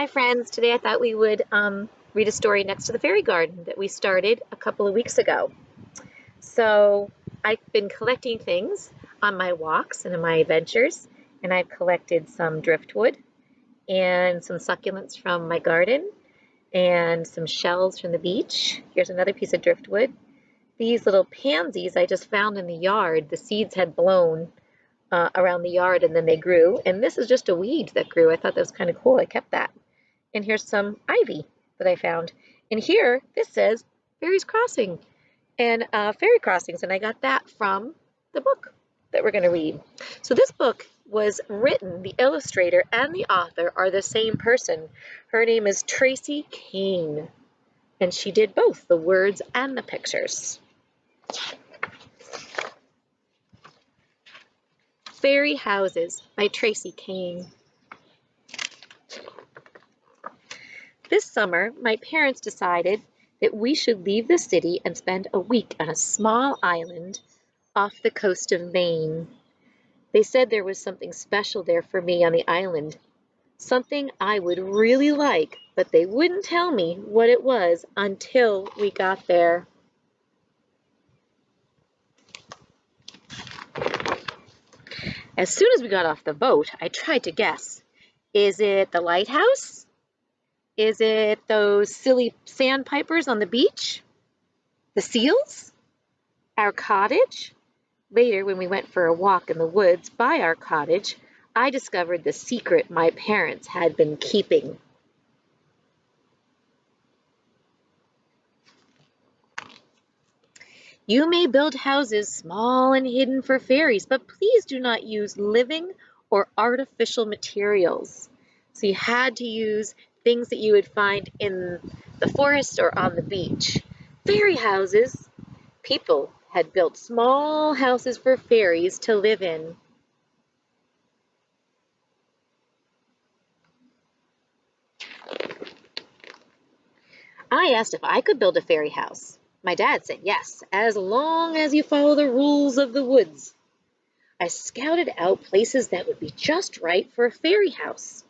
Hi friends, today I thought we would read a story next to the fairy garden that we started a couple of weeks ago. So I've been collecting things on my walks and in my adventures, and I've collected some driftwood and some succulents from my garden and some shells from the beach. Here's another piece of driftwood. These little pansies I just found in the yard. The seeds had blown around the yard and then they grew, and this is just a weed that grew. I thought that was kind of cool. I kept that. And here's some ivy that I found. And here, this says Fairies Crossing and Fairy Crossings, and I got that from the book that we're going to read. So this book was written, the illustrator and the author are the same person. Her name is Tracy Kane, and she did both the words and the pictures. Fairy Houses by Tracy Kane. This summer, my parents decided that we should leave the city and spend a week on a small island off the coast of Maine. They said there was something special there for me on the island, something I would really like, but they wouldn't tell me what it was until we got there. As soon as we got off the boat, I tried to guess. Is it the lighthouse? Is it those silly sandpipers on the beach? The seals? Our cottage? Later, when we went for a walk in the woods by our cottage, I discovered the secret my parents had been keeping. You may build houses small and hidden for fairies, but please do not use living or artificial materials. So you had to use things that you would find in the forest or on the beach. Fairy houses. People had built small houses for fairies to live in. I asked if I could build a fairy house. My dad said yes, as long as you follow the rules of the woods. I scouted out places that would be just right for a fairy house.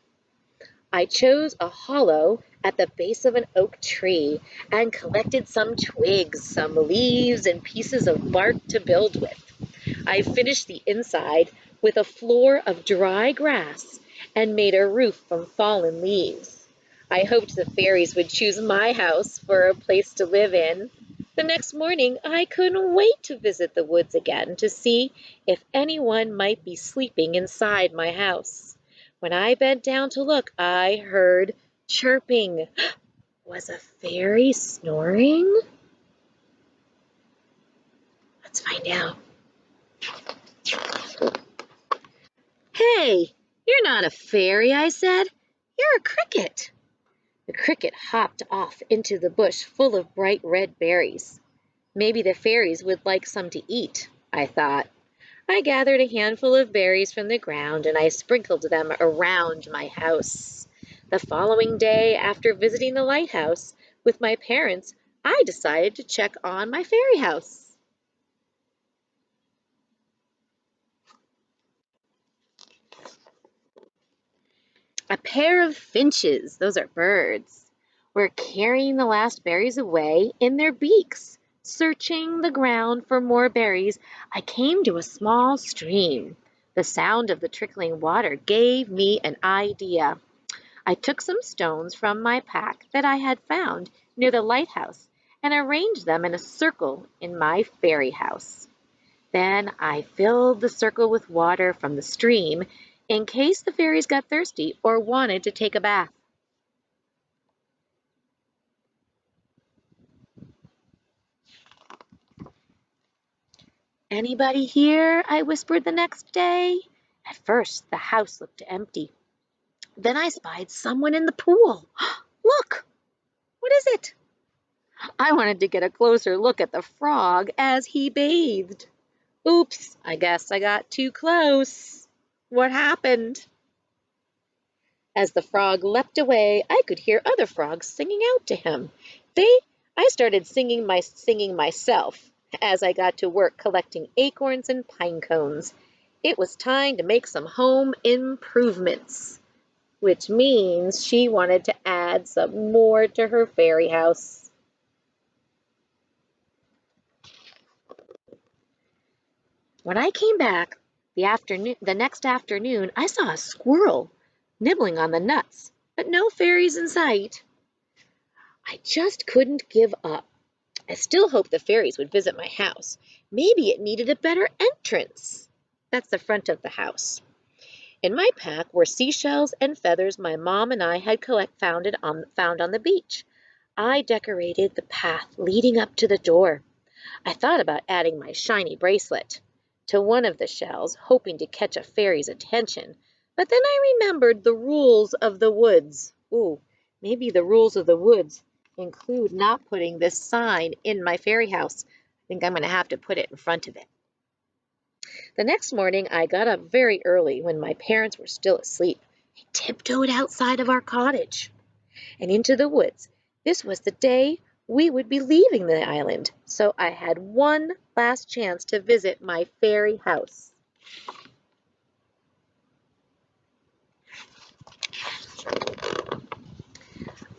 I chose a hollow at the base of an oak tree and collected some twigs, some leaves, and pieces of bark to build with. I finished the inside with a floor of dry grass and made a roof from fallen leaves. I hoped the fairies would choose my house for a place to live in. The next morning, I couldn't wait to visit the woods again to see if anyone might be sleeping inside my house. When I bent down to look, I heard chirping. Was a fairy snoring? Let's find out. Hey, you're not a fairy, I said. You're a cricket. The cricket hopped off into the bush full of bright red berries. Maybe the fairies would like some to eat, I thought. I gathered a handful of berries from the ground and I sprinkled them around my house. The following day, after visiting the lighthouse with my parents, I decided to check on my fairy house. A pair of finches, those are birds, were carrying the last berries away in their beaks. Searching the ground for more berries, I came to a small stream. The sound of the trickling water gave me an idea. I took some stones from my pack that I had found near the lighthouse and arranged them in a circle in my fairy house. Then I filled the circle with water from the stream in case the fairies got thirsty or wanted to take a bath. Anybody here? I whispered the next day. At first, the house looked empty. Then I spied someone in the pool. Look! What is it? I wanted to get a closer look at the frog as he bathed. Oops, I guess I got too close. What happened? As the frog leapt away, I could hear other frogs singing out to him. I started singing myself as I got to work collecting acorns and pine cones. It was time to make some home improvements. which means she wanted to add some more to her fairy house. When I came back the next afternoon, I saw a squirrel nibbling on the nuts, but no fairies in sight. I just couldn't give up. I still hoped the fairies would visit my house. Maybe it needed a better entrance. That's the front of the house. In my pack were seashells and feathers my mom and I had found on the beach. I decorated the path leading up to the door. I thought about adding my shiny bracelet to one of the shells, hoping to catch a fairy's attention. But then I remembered the rules of the woods. Ooh, maybe the rules of the woods include not putting this sign in my fairy house. I think I'm going to have to put it in front of it. The next morning, I got up very early when my parents were still asleep. I tiptoed outside of our cottage and into the woods. This was the day we would be leaving the island, so I had one last chance to visit my fairy house.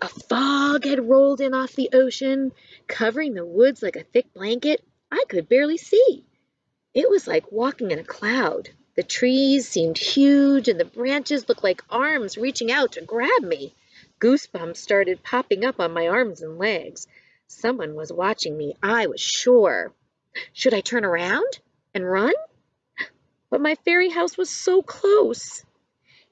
A fog had rolled in off the ocean, covering the woods like a thick blanket. I could barely see. It was like walking in a cloud. The trees seemed huge, and the branches looked like arms reaching out to grab me. Goosebumps started popping up on my arms and legs. Someone was watching me, I was sure. Should I turn around and run? But my fairy house was so close.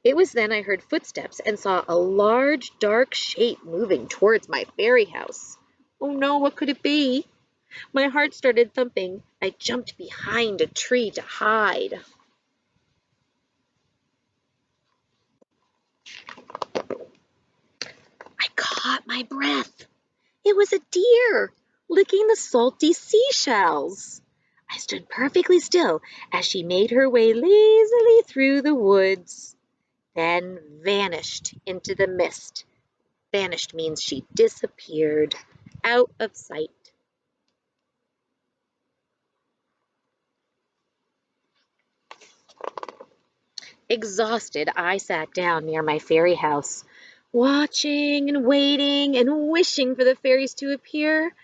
It was then I heard footsteps and saw a large, dark shape moving towards my fairy house. Oh no, what could it be? My heart started thumping. I jumped behind a tree to hide. I caught my breath. It was a deer, licking the salty seashells. I stood perfectly still as she made her way lazily through the woods, then vanished into the mist. Vanished means she disappeared out of sight. Exhausted, I sat down near my fairy house, watching and waiting and wishing for the fairies to appear.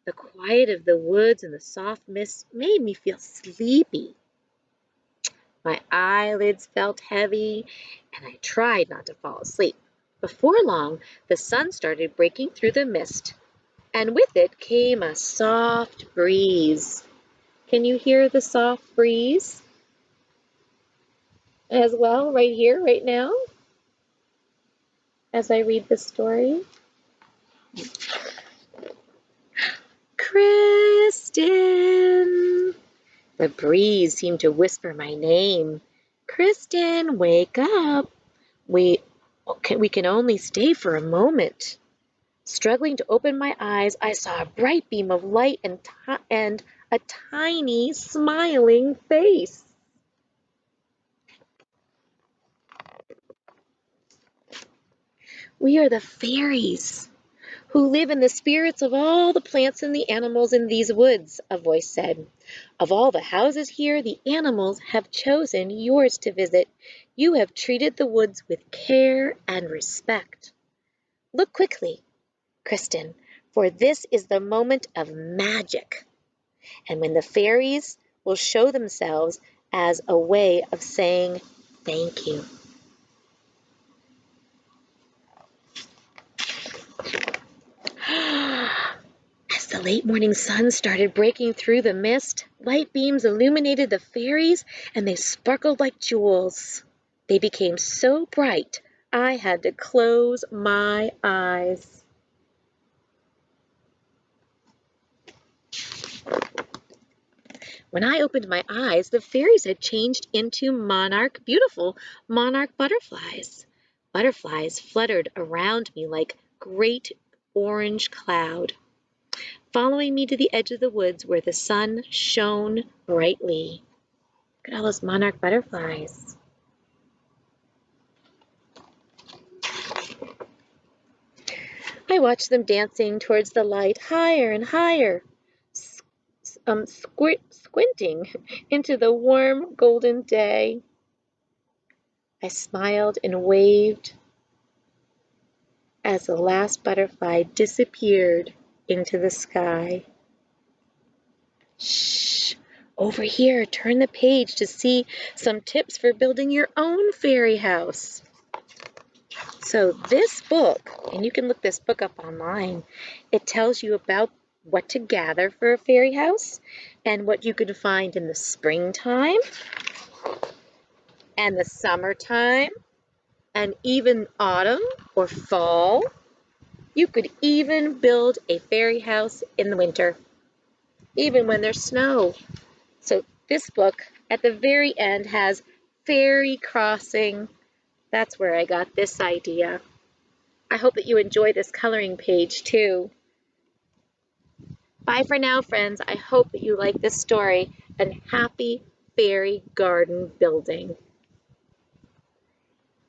The quiet of the woods and the soft mist made me feel sleepy. My eyelids felt heavy, and I tried not to fall asleep. Before long, the sun started breaking through the mist, and with it came a soft breeze. Can you hear the soft breeze as well, right here, right now, as I read the story? Kristen! The breeze seemed to whisper my name. Kristen, wake up. We can only stay for a moment. Struggling to open my eyes, I saw a bright beam of light and a tiny, smiling face. We are the fairies who live in the spirits of all the plants and the animals in these woods, a voice said. Of all the houses here, the animals have chosen yours to visit. You have treated the woods with care and respect. Look quickly, Kristen, for this is the moment of magic, and when the fairies will show themselves as a way of saying thank you. As the late morning sun started breaking through the mist, light beams illuminated the fairies, and they sparkled like jewels. They became so bright, I had to close my eyes. When I opened my eyes, the fairies had changed into beautiful monarch butterflies. Butterflies fluttered around me like great orange cloud, following me to the edge of the woods where the sun shone brightly. Look at all those monarch butterflies. I watched them dancing towards the light, higher and higher, squinting into the warm golden day. I smiled and waved as the last butterfly disappeared into the sky. Shh! Over here, turn the page to see some tips for building your own fairy house. So this book, and you can look this book up online, it tells you about what to gather for a fairy house and what you can find in the springtime and the summertime and even autumn or fall. You could even build a fairy house in the winter, even when there's snow. So this book at the very end has fairy crossing. That's where I got this idea. I hope that you enjoy this coloring page too. Bye for now, friends. I hope that you like this story, and happy fairy garden building.